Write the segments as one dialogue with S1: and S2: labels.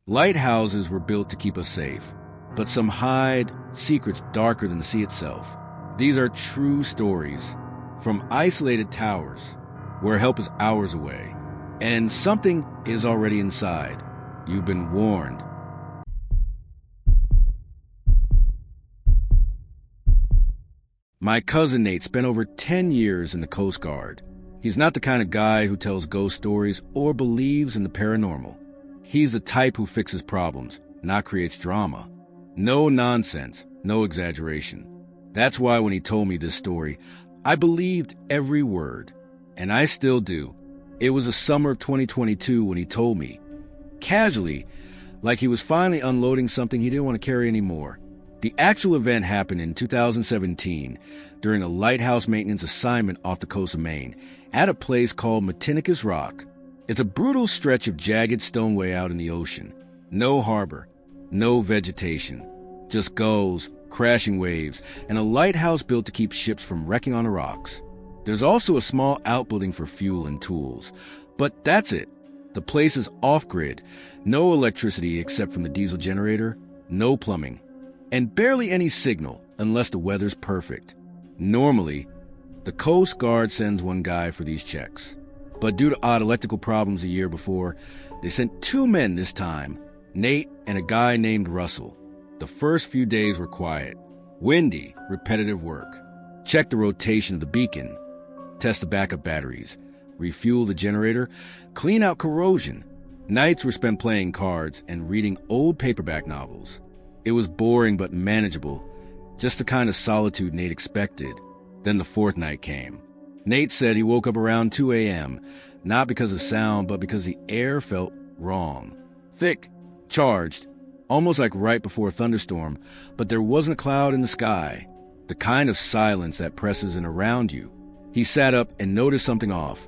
S1: Lighthouses were built to keep us safe, but some hide secrets darker than the sea itself. These are true stories from isolated towers where help is hours away, and something is already inside. You've been warned. My cousin Nate spent over 10 years in the Coast Guard. He's not the kind of guy who tells ghost stories or believes in the paranormal. He's the type who fixes problems, not creates drama. No nonsense, no exaggeration. That's why when he told me this story, I believed every word. And I still do. It was the summer of 2022 when he told me, casually, like he was finally unloading something he didn't want to carry anymore. The actual event happened in 2017 during a lighthouse maintenance assignment off the coast of Maine at a place called Matinicus Rock. It's a brutal stretch of jagged stoneway out in the ocean. No harbor, no vegetation, just gulls, crashing waves, and a lighthouse built to keep ships from wrecking on the rocks. There's also a small outbuilding for fuel and tools, but that's it. The place is off-grid, no electricity except from the diesel generator, no plumbing, and barely any signal unless the weather's perfect. Normally, the Coast Guard sends one guy for these checks, but due to odd electrical problems a year before, they sent 2 men this time, Nate and a guy named Russell. The first few days were quiet, windy, repetitive work. Check the rotation of the beacon, test the backup batteries, refuel the generator, clean out corrosion. Nights were spent playing cards and reading old paperback novels. It was boring but manageable, just the kind of solitude Nate expected. Then the 4th night came. Nate said he woke up around 2 a.m., not because of sound, but because the air felt wrong. Thick, charged, almost like right before a thunderstorm, but there wasn't a cloud in the sky, the kind of silence that presses in around you. He sat up and noticed something off.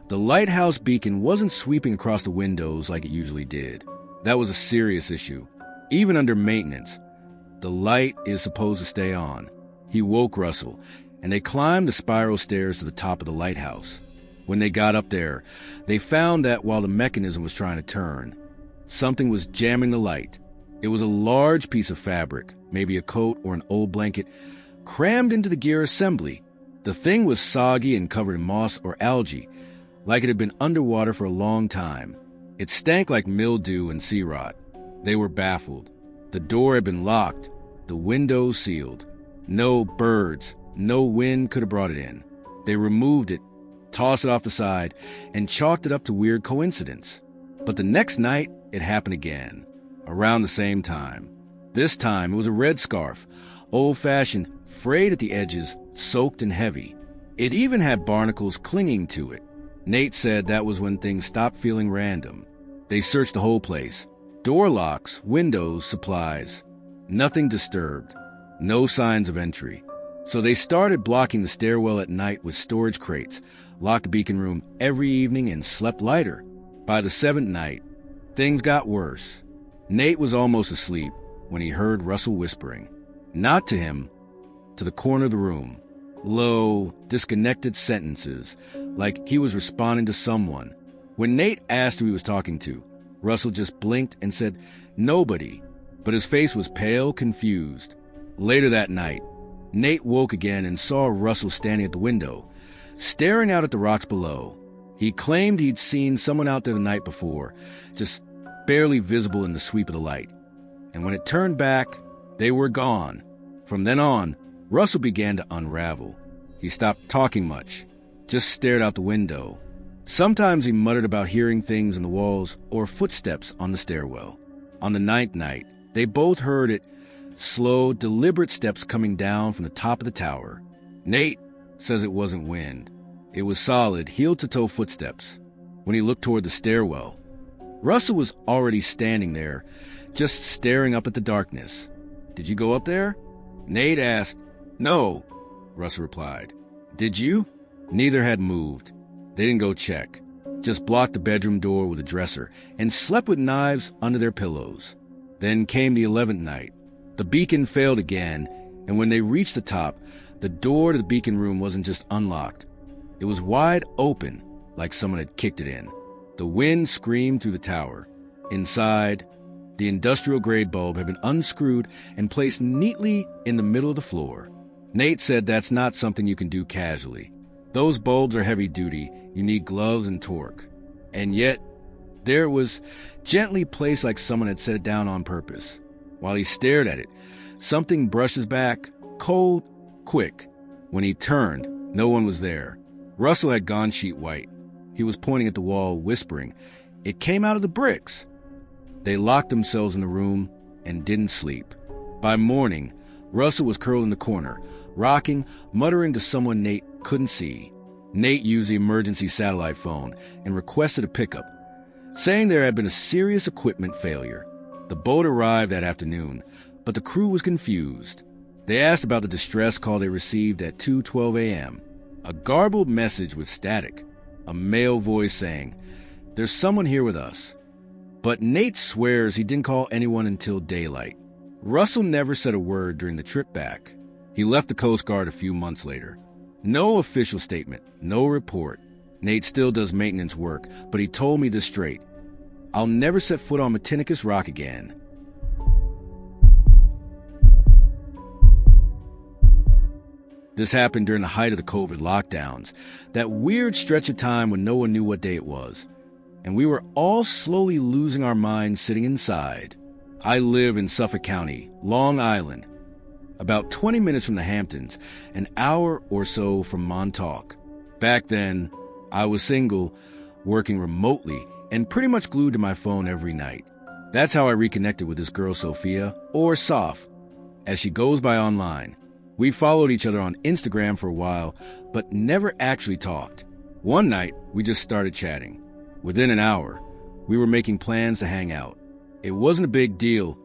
S1: The lighthouse beacon wasn't sweeping across the windows like it usually did. That was a serious issue. Even under maintenance, the light is supposed to stay on. He woke Russell, and they climbed the spiral stairs to the top of the lighthouse. When they got up there, they found that while the mechanism was trying to turn, something was jamming the light. It was a large piece of fabric, maybe a coat or an old blanket, crammed into the gear assembly. The thing was soggy and covered in moss or algae, like it had been underwater for a long time. It stank like mildew and sea rot. They were baffled. The door had been locked, the windows sealed. No birds, no wind could have brought it in. They removed it, tossed it off the side, and chalked it up to weird coincidence. But the next night, it happened again, around the same time. This time, it was a red scarf, old-fashioned, frayed at the edges, soaked and heavy. It even had barnacles clinging to it. Nate said that was when things stopped feeling random. They searched the whole place. Door locks, windows, supplies. Nothing disturbed. No signs of entry. So they started blocking the stairwell at night with storage crates, locked the beacon room every evening, and slept lighter. By the 7th night, things got worse. Nate was almost asleep when he heard Russell whispering. Not to him, to the corner of the room. Low, disconnected sentences, like he was responding to someone. When Nate asked who he was talking to, Russell just blinked and said, "Nobody," but his face was pale, confused. Later that night, Nate woke again and saw Russell standing at the window, staring out at the rocks below. He claimed he'd seen someone out there the night before, just barely visible in the sweep of the light. And when it turned back, they were gone. From then on, Russell began to unravel. He stopped talking much, just stared out the window. Sometimes he muttered about hearing things in the walls or footsteps on the stairwell. On the 9th night, they both heard it, slow, deliberate steps coming down from the top of the tower. Nate says it wasn't wind. It was solid, heel-to-toe footsteps. When he looked toward the stairwell, Russell was already standing there, just staring up at the darkness. "Did you go up there?" Nate asked. "No," Russell replied. "Did you?" Neither had moved. They didn't go check, just blocked the bedroom door with a dresser and slept with knives under their pillows. Then came the 11th night. The beacon failed again, and when they reached the top, the door to the beacon room wasn't just unlocked. It was wide open, like someone had kicked it in. The wind screamed through the tower. Inside, The industrial-grade bulb had been unscrewed and placed neatly in the middle of the floor. Nate said that's not something you can do casually. Those bulbs are heavy-duty. You need gloves and torque. And yet, there it was, gently placed like someone had set it down on purpose. While he stared at it, something brushed his back, cold, quick. When he turned, no one was there. Russell had gone sheet white. He was pointing at the wall, whispering, "It came out of the bricks." They locked themselves in the room and didn't sleep. By morning, Russell was curled in the corner, rocking, muttering to someone Nate couldn't see. Nate used the emergency satellite phone and requested a pickup, saying there had been a serious equipment failure. The boat arrived that afternoon, but the crew was confused. They asked about the distress call they received at 2:12 a.m. A garbled message with static, a male voice saying, "There's someone here with us." But Nate swears he didn't call anyone until daylight. Russell never said a word during the trip back. He left the Coast Guard a few months later. No official statement, no report. Nate still does maintenance work, but he told me this straight: "I'll never set foot on Matinicus Rock again." This happened during the height of the COVID lockdowns, that weird stretch of time when no one knew what day it was. And we were all slowly losing our minds sitting inside. I live in Suffolk County, Long Island, about 20 minutes from the Hamptons, an hour or so from Montauk. Back then, I was single, working remotely, and pretty much glued to my phone every night. That's how I reconnected with this girl Sophia, or Soph, as she goes by online. We followed each other on Instagram for a while, but never actually talked. One night, we just started chatting. Within an hour, we were making plans to hang out. It wasn't a big deal.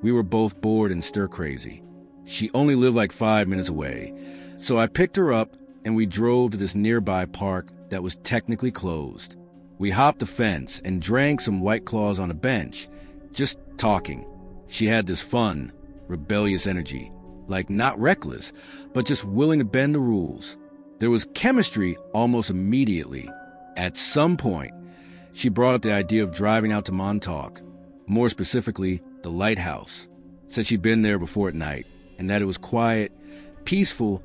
S1: We were both bored and stir-crazy. She only lived like 5 minutes away, so I picked her up and we drove to this nearby park that was technically closed. We hopped the fence and drank some White Claws on a bench, just talking. She had this fun, rebellious energy, like not reckless, but just willing to bend the rules. There was chemistry almost immediately. At some point, she brought up the idea of driving out to Montauk, more specifically, the Lighthouse. Said she'd been there before at night, and that it was quiet, peaceful,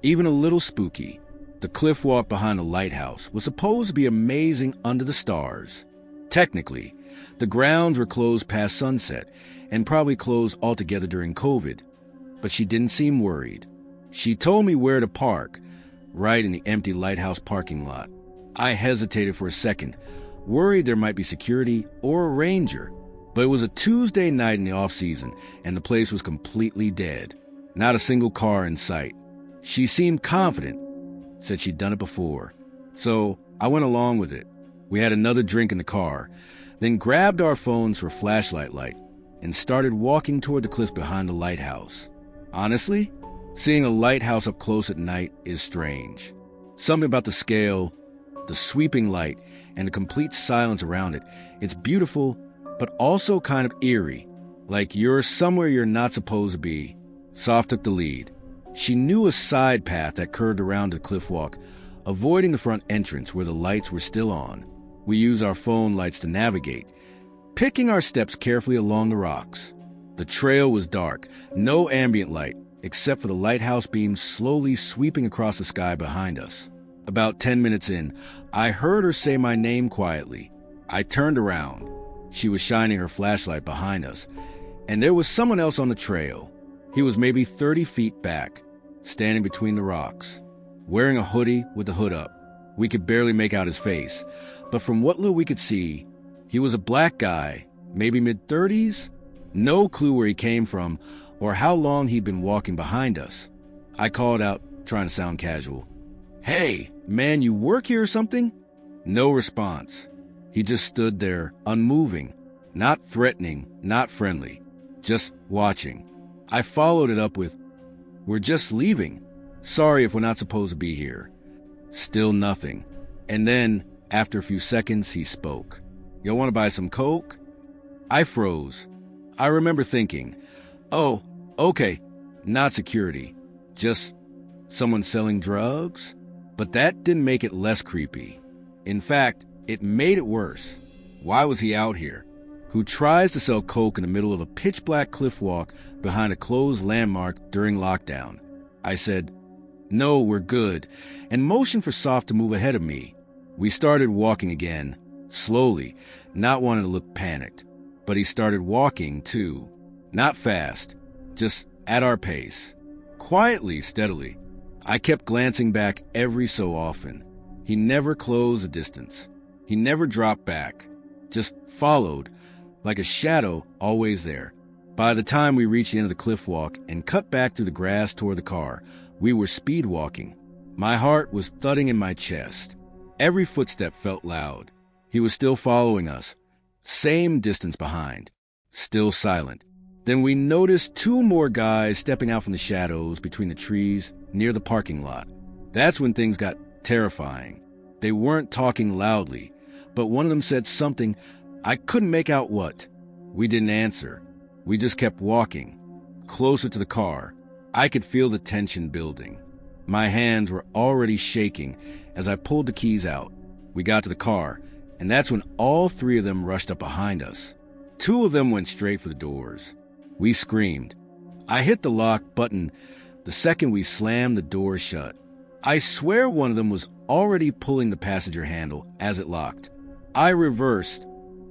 S1: even a little spooky. The cliff walk behind the lighthouse was supposed to be amazing under the stars. Technically, the grounds were closed past sunset, and probably closed altogether during COVID. But she didn't seem worried. She told me where to park, right in the empty lighthouse parking lot. I hesitated for a second, worried there might be security or a ranger. But it was a Tuesday night in the off-season, and the place was completely dead. Not a single car in sight. She seemed confident, said she'd done it before. So I went along with it. We had another drink in the car, then grabbed our phones for flashlight light, and started walking toward the cliffs behind the lighthouse. Honestly, seeing a lighthouse up close at night is strange. Something about the scale, the sweeping light, and the complete silence around it. It's beautiful, but also kind of eerie, like you're somewhere you're not supposed to be. Soph took the lead. She knew a side path that curved around the cliff walk, avoiding the front entrance where the lights were still on. We used our phone lights to navigate, picking our steps carefully along the rocks. The trail was dark, no ambient light, except for the lighthouse beams slowly sweeping across the sky behind us. About 10 minutes in, I heard her say my name quietly. I turned around. She was shining her flashlight behind us, and there was someone else on the trail. He was maybe 30 feet back, standing between the rocks, wearing a hoodie with the hood up. We could barely make out his face, but from what little we could see, he was a black guy, maybe mid-30s. No clue where he came from or how long he'd been walking behind us. I called out, trying to sound casual, "Hey, man, you work here or something?" No response. He just stood there, unmoving, not threatening, not friendly, just watching. I followed it up with, "We're just leaving. Sorry if we're not supposed to be here." Still nothing. And then, after a few seconds, he spoke. "Y'all want to buy some Coke?" I froze. I remember thinking, oh, okay, not security, just someone selling drugs? But that didn't make it less creepy. In fact, it made it worse. Why was he out here? who tries to sell coke in the middle of a pitch-black cliff walk behind a closed landmark during lockdown. I said, "No, we're good," and motioned for Soph to move ahead of me. We started walking again, slowly, not wanting to look panicked. But he started walking, too. Not fast, just at our pace. Quietly, steadily. I kept glancing back every so often. He never closed the distance. He never dropped back. Just followed, like a shadow always there. By the time we reached the end of the cliff walk and cut back through the grass toward the car, we were speed walking. My heart was thudding in my chest. Every footstep felt loud. He was still following us. Same distance behind. Still silent. Then we noticed two more guys stepping out from the shadows between the trees near the parking lot. That's when things got terrifying. They weren't talking loudly, but one of them said something. I couldn't make out what. We didn't answer. We just kept walking, closer to the car. I could feel the tension building. My hands were already shaking as I pulled the keys out. We got to the car, and that's when all three of them rushed up behind us. Two of them went straight for the doors. We screamed. I hit the lock button the second we slammed the door shut. I swear one of them was already pulling the passenger handle as it locked. I reversed,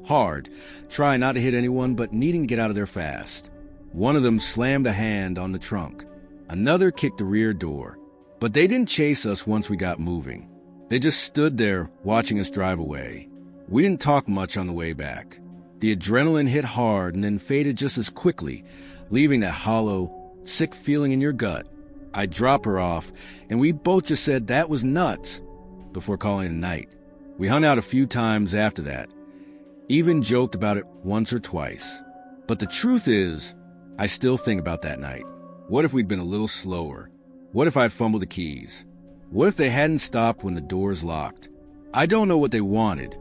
S1: hard, trying not to hit anyone but needing to get out of there fast. One of them slammed a hand on the trunk. Another kicked the rear door. But they didn't chase us once we got moving. They just stood there watching us drive away. We didn't talk much on the way back. The adrenaline hit hard and then faded just as quickly, leaving that hollow, sick feeling in your gut. I dropped her off, and we both just said that was nuts before calling it a night. We hung out a few times after that, even joked about it once or twice. But the truth is, I still think about that night. What if we'd been a little slower? What if I'd fumbled the keys? What if they hadn't stopped when the doors locked? I don't know what they wanted,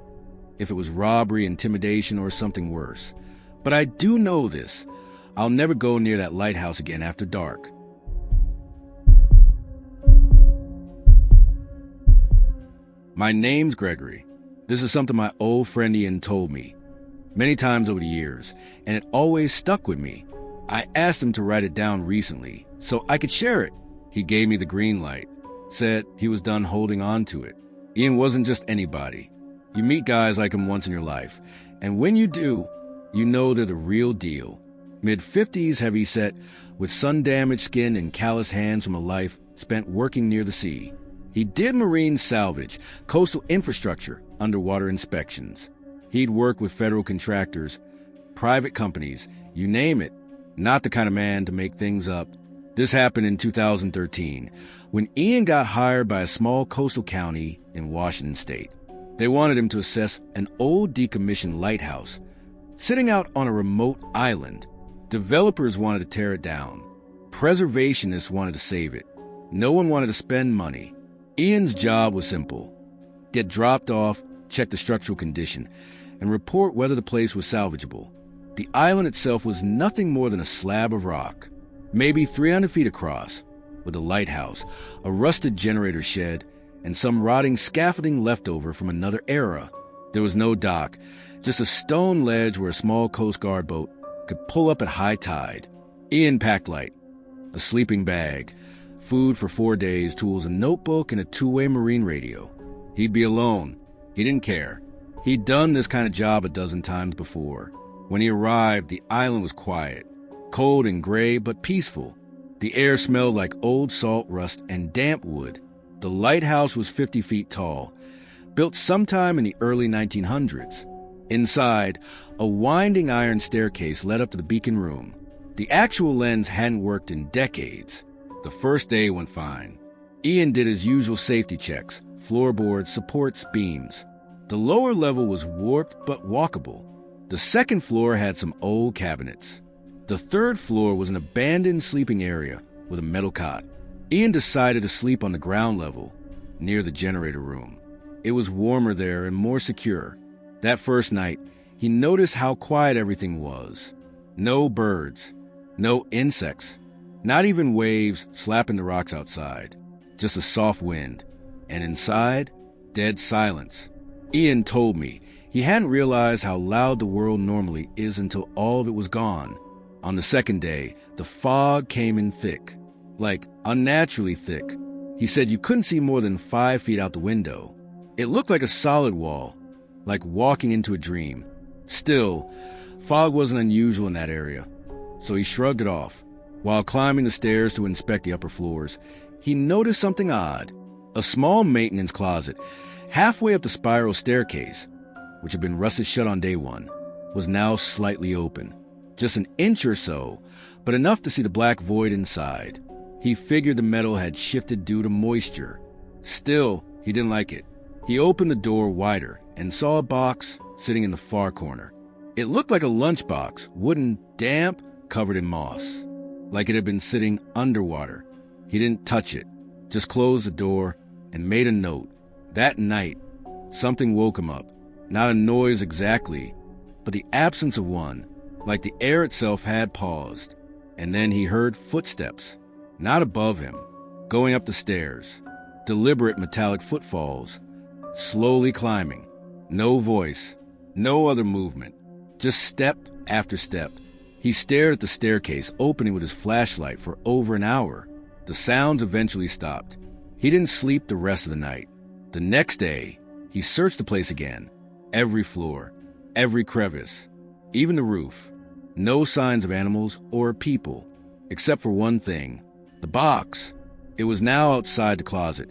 S1: if it was robbery, intimidation, or something worse. But I do know this. I'll never go near that lighthouse again after dark. My name's Gregory. This is something my old friend Ian told me many times over the years, and it always stuck with me. I asked him to write it down recently so I could share it. He gave me the green light, said he was done holding on to it. Ian wasn't just anybody. You meet guys like him once in your life, and when you do, you know they're the real deal. Mid-50s, heavy-set, with sun-damaged skin and callous hands from a life spent working near the sea. He did marine salvage, coastal infrastructure, underwater inspections. He'd worked with federal contractors, private companies, you name it. Not the kind of man to make things up. This happened in 2013, when Ian got hired by a small coastal county in Washington state. They wanted him to assess an old decommissioned lighthouse, sitting out on a remote island. Developers wanted to tear it down. Preservationists wanted to save it. No one wanted to spend money. Ian's job was simple. Get dropped off, check the structural condition, and report whether the place was salvageable. The island itself was nothing more than a slab of rock, maybe 300 feet across, with a lighthouse, a rusted generator shed, and some rotting scaffolding left over from another era. There was no dock, just a stone ledge where a small Coast Guard boat could pull up at high tide. Ian packed light, a sleeping bag, food for 4 days, tools, a notebook, and a two-way marine radio. He'd be alone. He didn't care. He'd done this kind of job a dozen times before. When he arrived, the island was quiet, cold and gray, but peaceful. The air smelled like old salt rust and damp wood. The lighthouse was 50 feet tall, built sometime in the early 1900s. Inside, a winding iron staircase led up to the beacon room. The actual lens hadn't worked in decades. The first day went fine. Ian did his usual safety checks, floorboards, supports, beams. The lower level was warped but walkable. The second floor had some old cabinets. The third floor was an abandoned sleeping area with a metal cot. Ian decided to sleep on the ground level, near the generator room. It was warmer there and more secure. That first night, he noticed how quiet everything was. No birds, no insects, not even waves slapping the rocks outside. Just a soft wind. And inside, dead silence. Ian told me He hadn't realized how loud the world normally is until all of it was gone. On the second day, the fog came in thick, like unnaturally thick. He said you couldn't see more than 5 feet out the window. It looked like a solid wall, like walking into a dream. Still, fog wasn't unusual in that area, so he shrugged it off. While climbing the stairs to inspect the upper floors, he noticed something odd. A small maintenance closet, halfway up the spiral staircase, which had been rusted shut on day one, was now slightly open. Just an inch or so, but enough to see the black void inside. He figured the metal had shifted due to moisture. Still, he didn't like it. He opened the door wider and saw a box sitting in the far corner. It looked like a lunchbox, wooden, damp, covered in moss, like it had been sitting underwater. He didn't touch it, just closed the door and made a note. That night, something woke him up. Not a noise exactly, but the absence of one, like the air itself had paused. And then he heard footsteps, not above him, going up the stairs. Deliberate metallic footfalls, slowly climbing. No voice, no other movement, just step after step. He stared at the staircase opening with his flashlight for over an hour. The sounds eventually stopped. He didn't sleep the rest of the night. The next day, he searched the place again. Every floor, every crevice, even the roof. No signs of animals or people, except for one thing, the box. It was now outside the closet,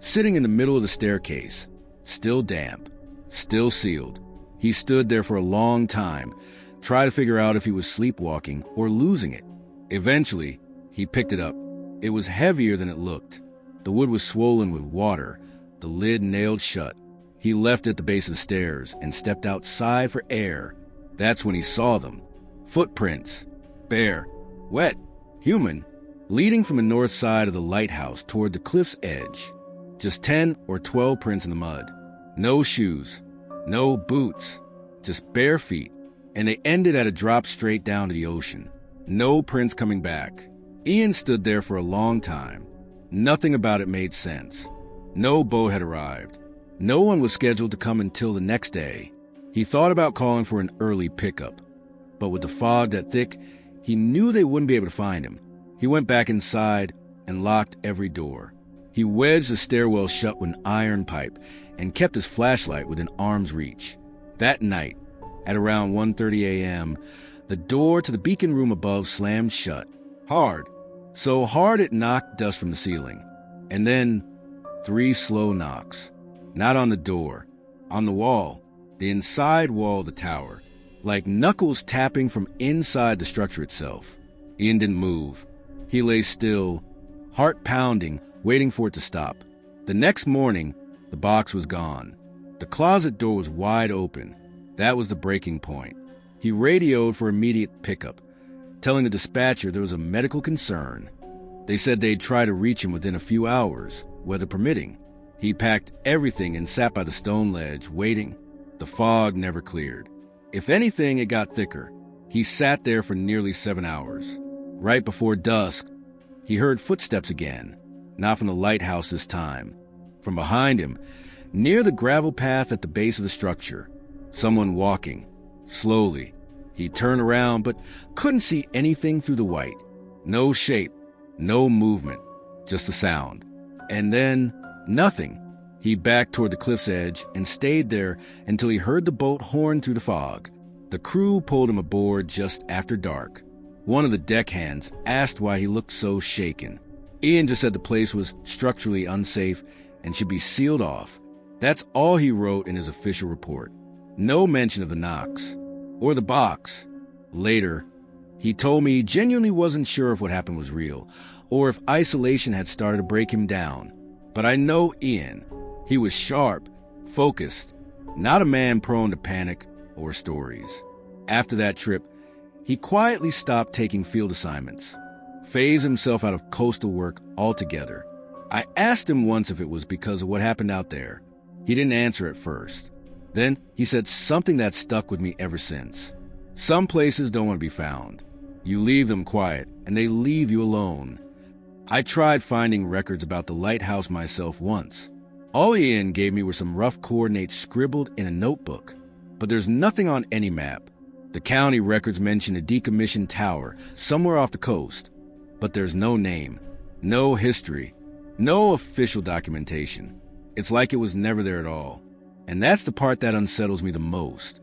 S1: sitting in the middle of the staircase, still damp, still sealed. He stood there for a long time, tried to figure out if he was sleepwalking or losing it. Eventually, he picked it up. It was heavier than it looked. The wood was swollen with water, the lid nailed shut. He left it at the base of the stairs and stepped outside for air. That's when he saw them. Footprints, bare, wet, human, leading from the north side of the lighthouse toward the cliff's edge. Just 10 or 12 prints in the mud. No shoes, no boots, just bare feet. And they ended at a drop straight down to the ocean. No prints coming back. Ian stood there for a long time. Nothing about it made sense. No boat had arrived. No one was scheduled to come until the next day. He thought about calling for an early pickup, but with the fog that thick, he knew they wouldn't be able to find him. He went back inside and locked every door. He wedged the stairwell shut with an iron pipe and kept his flashlight within arm's reach. That night, at around 1:30 a.m., the door to the beacon room above slammed shut. Hard. So hard it knocked dust from the ceiling. And then 3 slow knocks. Not on the door, on the wall, the inside wall of the tower, like knuckles tapping from inside the structure itself. Ian didn't move. He lay still, heart pounding, waiting for it to stop. The next morning, the box was gone. The closet door was wide open. That was the breaking point. He radioed for immediate pickup, telling the dispatcher there was a medical concern. They said they'd try to reach him within a few hours, weather permitting. He packed everything and sat by the stone ledge, waiting. The fog never cleared. If anything, it got thicker. He sat there for nearly 7 hours. Right before dusk, he heard footsteps again, not from the lighthouse this time. From behind him, near the gravel path at the base of the structure, someone walking, slowly. He turned around but couldn't see anything through the white. No shape, no movement, just a sound. And then, nothing. He backed toward the cliff's edge and stayed there until he heard the boat horn through the fog. The crew pulled him aboard just after dark. One of the deckhands asked why he looked so shaken. Ian just said the place was structurally unsafe and should be sealed off. That's all he wrote in his official report. No mention of the knocks or the box. Later, he told me he genuinely wasn't sure if what happened was real or if isolation had started to break him down. But I know Ian. He was sharp, focused, not a man prone to panic or stories. After that trip, he quietly stopped taking field assignments, phased himself out of coastal work altogether. I asked him once if it was because of what happened out there. He didn't answer at first. Then he said something that stuck with me ever since. Some places don't want to be found. You leave them quiet, and they leave you alone. I tried finding records about the lighthouse myself once. All Ian gave me were some rough coordinates scribbled in a notebook. But there's nothing on any map. The county records mention a decommissioned tower somewhere off the coast, but there's no name, no history, no official documentation. It's like it was never there at all. And that's the part that unsettles me the most.